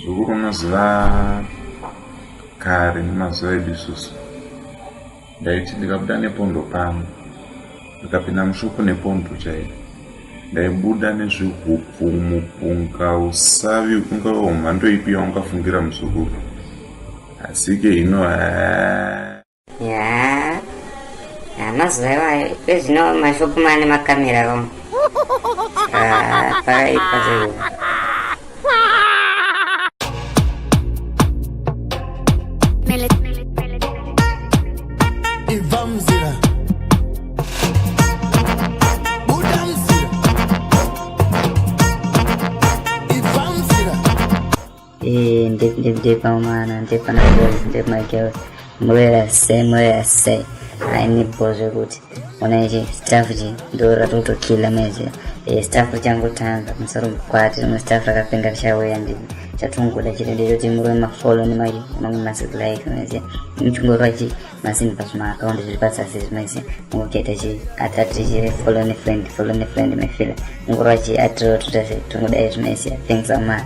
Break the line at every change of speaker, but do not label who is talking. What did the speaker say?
zukuru unoziva kare nemazuva edu isusu ndaiti ndikabuda nepondo pano ndikapinda mushuku nepondo chaiyo ndaibuda nezvihupfu mupunga usavi ungava umhando ipi yaungafungira muzukuru asi ke ino
mazuva iwayo kwezvino mashopu mane makamera vamo pakaipa zaivo. Depa umana, depa na girls, depa my girls. Mwese. Aini bozo kuti. Wanaichi staff ji, dora tuto kila mezi. Staff jangu tanga, msaru mkwati, staff rakapinga kishawe yandi. Chatungu da chile ndiyo timuru ma follow ni maji, mangu masik like mezi. Mchungu raji, masini pasuma account jilipasa sis mezi. Mungu kete ji, atati jire follow ni friend mefila. Mungu raji atro tutase, tungu da mezi. Thanks a man.